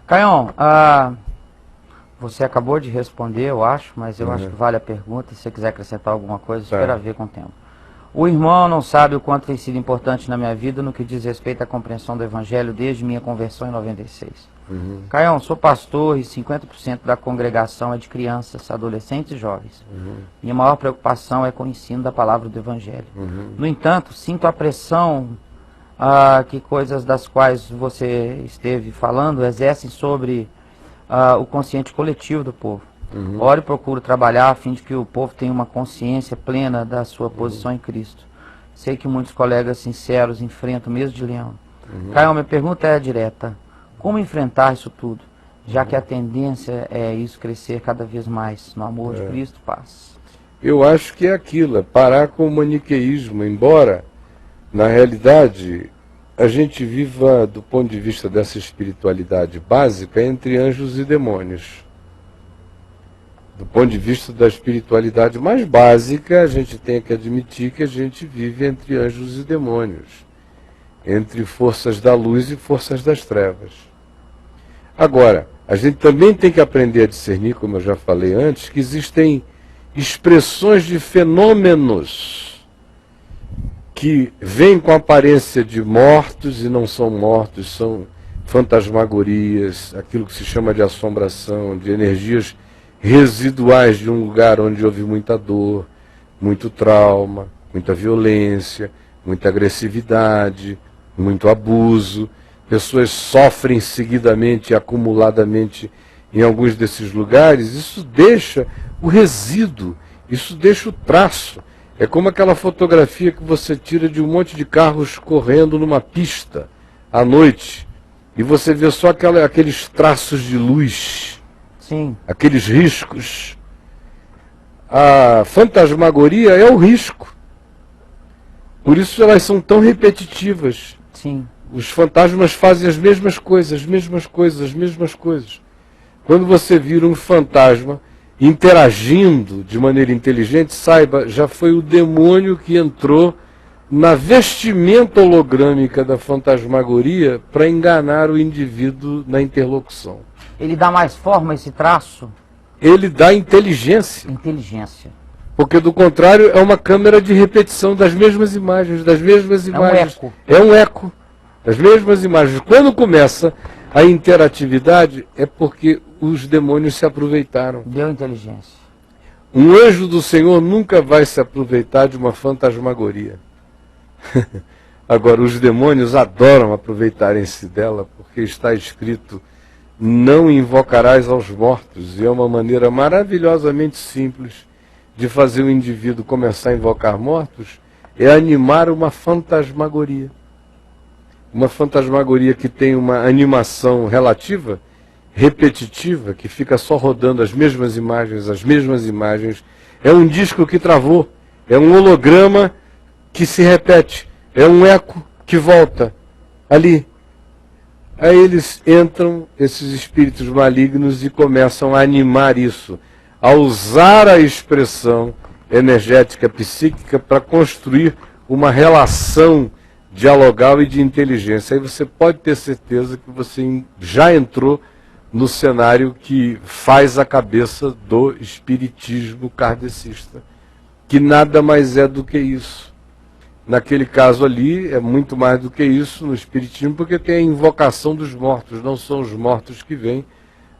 Caião, você acabou de responder, eu acho, mas eu acho que vale a pergunta. Se você quiser acrescentar alguma coisa, espera ver com o tempo. O irmão não sabe o quanto tem sido importante na minha vida no que diz respeito à compreensão do Evangelho desde minha conversão em 96. Caião, sou pastor e 50% da congregação é de crianças, adolescentes e jovens. Minha maior preocupação é com o ensino da palavra do Evangelho. No entanto, sinto a pressão que coisas das quais você esteve falando exercem sobre o consciente coletivo do povo. Oro e procuro trabalhar a fim de que o povo tenha uma consciência plena da sua posição em Cristo. Sei que muitos colegas sinceros enfrentam mesmo de leão. Caio, minha pergunta é direta. Como enfrentar isso tudo? Já que a tendência é isso crescer cada vez mais no amor de Cristo, paz. Eu acho que é aquilo, é parar com o maniqueísmo, embora, na realidade, a gente viva, do ponto de vista dessa espiritualidade básica, entre anjos e demônios. Do ponto de vista da espiritualidade mais básica, a gente tem que admitir que a gente vive entre anjos e demônios, entre forças da luz e forças das trevas. Agora, a gente também tem que aprender a discernir, como eu já falei antes, que existem expressões de fenômenos que vêm com aparência de mortos e não são mortos, são fantasmagorias, aquilo que se chama de assombração, de energias residuais de um lugar onde houve muita dor, muito trauma, muita violência, muita agressividade, muito abuso. Pessoas sofrem seguidamente, acumuladamente em alguns desses lugares. Isso deixa o resíduo, isso deixa o traço. É como aquela fotografia que você tira de um monte de carros correndo numa pista à noite e você vê só aqueles traços de luz. Sim. Aqueles riscos. A fantasmagoria é o risco. Por isso elas são tão repetitivas. Sim. Os fantasmas fazem as mesmas coisas, as mesmas coisas, as mesmas coisas. Quando você vira um fantasma interagindo de maneira inteligente, saiba, já foi o demônio que entrou na vestimenta hologrâmica da fantasmagoria para enganar o indivíduo na interlocução. Ele dá mais forma a esse traço? Ele dá inteligência. Inteligência. Porque, do contrário, é uma câmera de repetição das mesmas imagens, das mesmas imagens. É um eco. É um eco das mesmas imagens. Quando começa a interatividade, é porque os demônios se aproveitaram. Deu inteligência. Um anjo do Senhor nunca vai se aproveitar de uma fantasmagoria. Agora, os demônios adoram aproveitarem-se dela, porque está escrito: não invocarás aos mortos. E é uma maneira maravilhosamente simples de fazer o indivíduo começar a invocar mortos, é animar uma fantasmagoria. Uma fantasmagoria que tem uma animação relativa, repetitiva, que fica só rodando as mesmas imagens, é um disco que travou, é um holograma que se repete, é um eco que volta ali. Aí eles entram, esses espíritos malignos, e começam a animar isso, a usar a expressão energética, psíquica, para construir uma relação dialogal e de inteligência. Aí você pode ter certeza que você já entrou no cenário que faz a cabeça do espiritismo kardecista, que nada mais é do que isso. Naquele caso ali, é muito mais do que isso no espiritismo, porque tem a invocação dos mortos. Não são os mortos que vêm,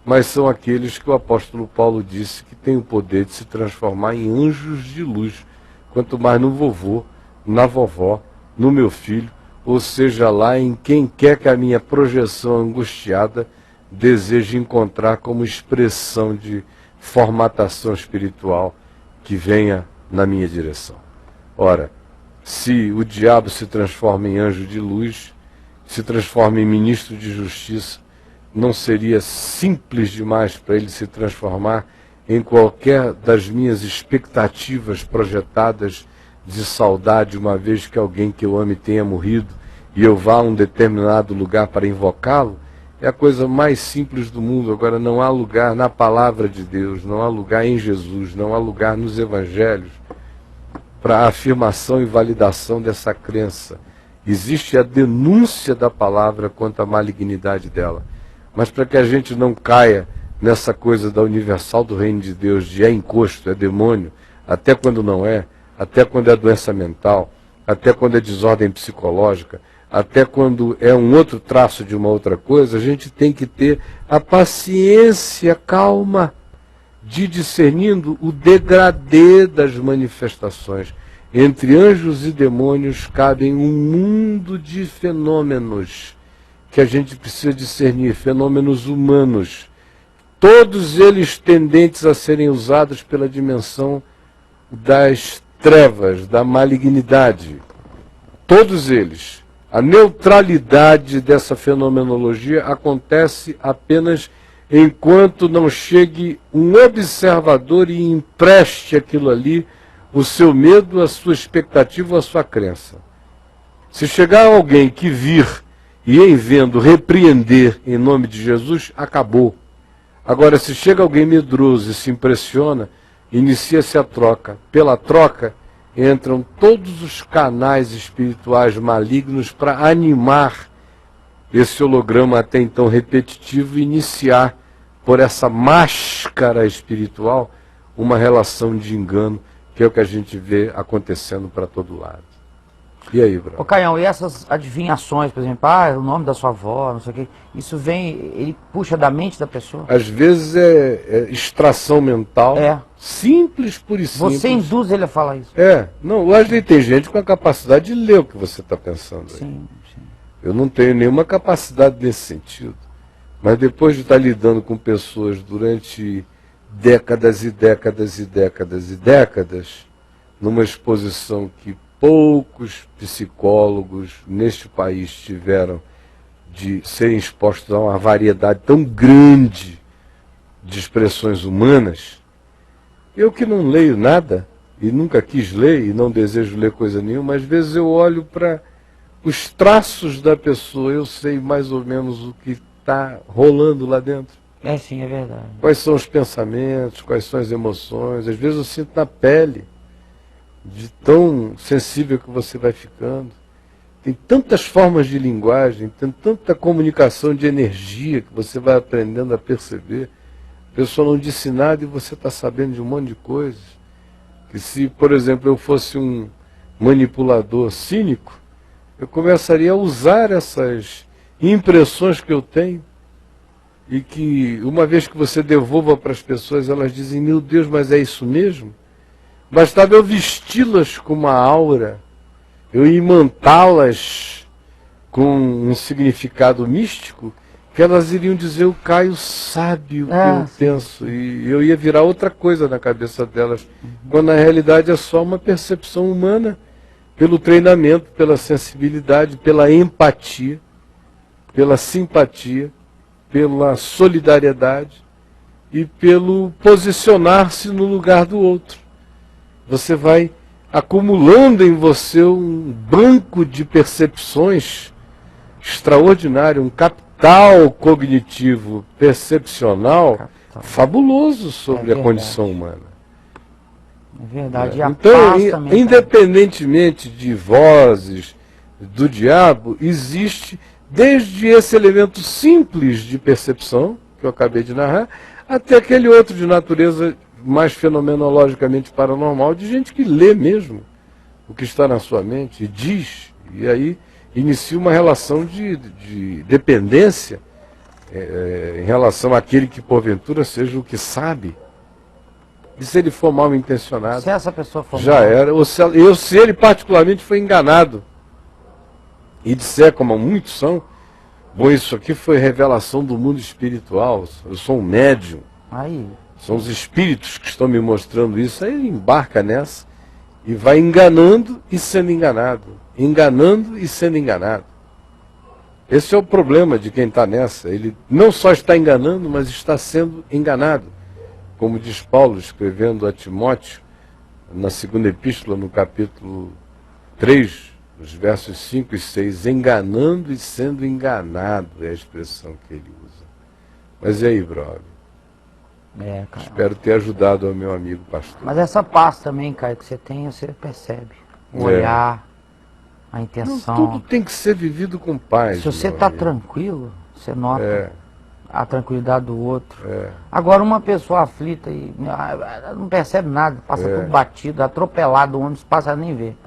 mas são aqueles que o apóstolo Paulo disse que tem o poder de se transformar em anjos de luz. Quanto mais no vovô, na vovó, no meu filho, ou seja lá em quem quer que a minha projeção angustiada deseje encontrar como expressão de formatação espiritual que venha na minha direção. Ora, se o diabo se transforma em anjo de luz, se transforma em ministro de justiça, não seria simples demais para ele se transformar em qualquer das minhas expectativas projetadas de saudade, uma vez que alguém que eu ame tenha morrido e eu vá a um determinado lugar para invocá-lo? É a coisa mais simples do mundo. Agora, não há lugar na palavra de Deus, não há lugar em Jesus, não há lugar nos evangelhos para a afirmação e validação dessa crença. Existe a denúncia da palavra quanto à malignidade dela. mas para que a gente não caia nessa coisa da universal do reino de Deus, de é encosto, é demônio, até quando não é, até quando é doença mental, até quando é desordem psicológica, até quando é um outro traço de uma outra coisa, a gente tem que ter a paciência calma de discernindo o degradê das manifestações. Entre anjos e demônios cabem um mundo de fenômenos que a gente precisa discernir, fenômenos humanos, todos eles tendentes a serem usados pela dimensão das trevas, da malignidade. Todos eles. A neutralidade dessa fenomenologia acontece apenas enquanto não chegue um observador e empreste aquilo ali, o seu medo, a sua expectativa, a sua crença. Se chegar alguém que vir e em vendo repreender em nome de Jesus, acabou. Agora, se chega alguém medroso e se impressiona, inicia-se a troca. Pela troca, entram todos os canais espirituais malignos para animar esse holograma até então repetitivo e iniciar, por essa máscara espiritual, uma relação de engano, que é o que a gente vê acontecendo para todo lado. E aí, Bruno? Ô Caião, e essas adivinhações, por exemplo, o nome da sua avó, não sei o quê, isso vem, ele puxa da mente da pessoa? Às vezes é extração mental, simples, por e simples. Você induz ele a falar isso? Não, hoje tem gente com a capacidade de ler o que você está pensando aí. Sim. Eu não tenho nenhuma capacidade nesse sentido. Mas depois de estar lidando com pessoas durante décadas e décadas e décadas e décadas, numa exposição que poucos psicólogos neste país tiveram de serem expostos a uma variedade tão grande de expressões humanas, eu que não leio nada, e nunca quis ler, e não desejo ler coisa nenhuma, às vezes eu olho para os traços da pessoa, eu sei mais ou menos o que está rolando lá dentro. Sim, é verdade. Quais são os pensamentos, quais são as emoções, às vezes eu sinto na pele, de tão sensível que você vai ficando. Tem tantas formas de linguagem, tem tanta comunicação de energia que você vai aprendendo a perceber. A pessoa não disse nada e você está sabendo de um monte de coisas. Que se, por exemplo, eu fosse um manipulador cínico, eu começaria a usar essas impressões que eu tenho e que, uma vez que você devolva para as pessoas, elas dizem, meu Deus, mas é isso mesmo? Bastava eu vesti-las com uma aura, eu imantá-las com um significado místico, que elas iriam dizer, o Caio sabe o que eu penso, e eu ia virar outra coisa na cabeça delas, quando na realidade é só uma percepção humana, pelo treinamento, pela sensibilidade, pela empatia, pela simpatia, pela solidariedade e pelo posicionar-se no lugar do outro. Você vai acumulando em você um banco de percepções extraordinário, um capital cognitivo, percepcional, fabuloso sobre a condição humana. É verdade. Então, independentemente de vozes do diabo, existe desde esse elemento simples de percepção, que eu acabei de narrar, até aquele outro de natureza mais fenomenologicamente paranormal, de gente que lê mesmo o que está na sua mente e diz, e aí inicia uma relação de dependência em relação àquele que porventura seja o que sabe. E se ele for mal intencionado, se essa pessoa for já era, ou se ele particularmente foi enganado e disser, como muitos são, bom, isso aqui foi revelação do mundo espiritual, eu sou um médium. Aí. São os espíritos que estão me mostrando isso. Aí ele embarca nessa e vai enganando e sendo enganado. Enganando e sendo enganado. Esse é o problema de quem está nessa. Ele não só está enganando, mas está sendo enganado. Como diz Paulo, escrevendo a Timóteo, na segunda epístola, no capítulo 3, nos versos 5 e 6, enganando e sendo enganado é a expressão que ele usa. Mas e aí, brother? Cara. Espero ter ajudado ao meu amigo pastor. Mas essa paz também, Caio, que você tem, você percebe. O olhar, a intenção. Não, tudo tem que ser vivido com paz. Se você está tranquilo, você nota a tranquilidade do outro. Agora, uma pessoa aflita e não percebe nada, passa tudo batido, atropelado, o ônibus passa a nem ver.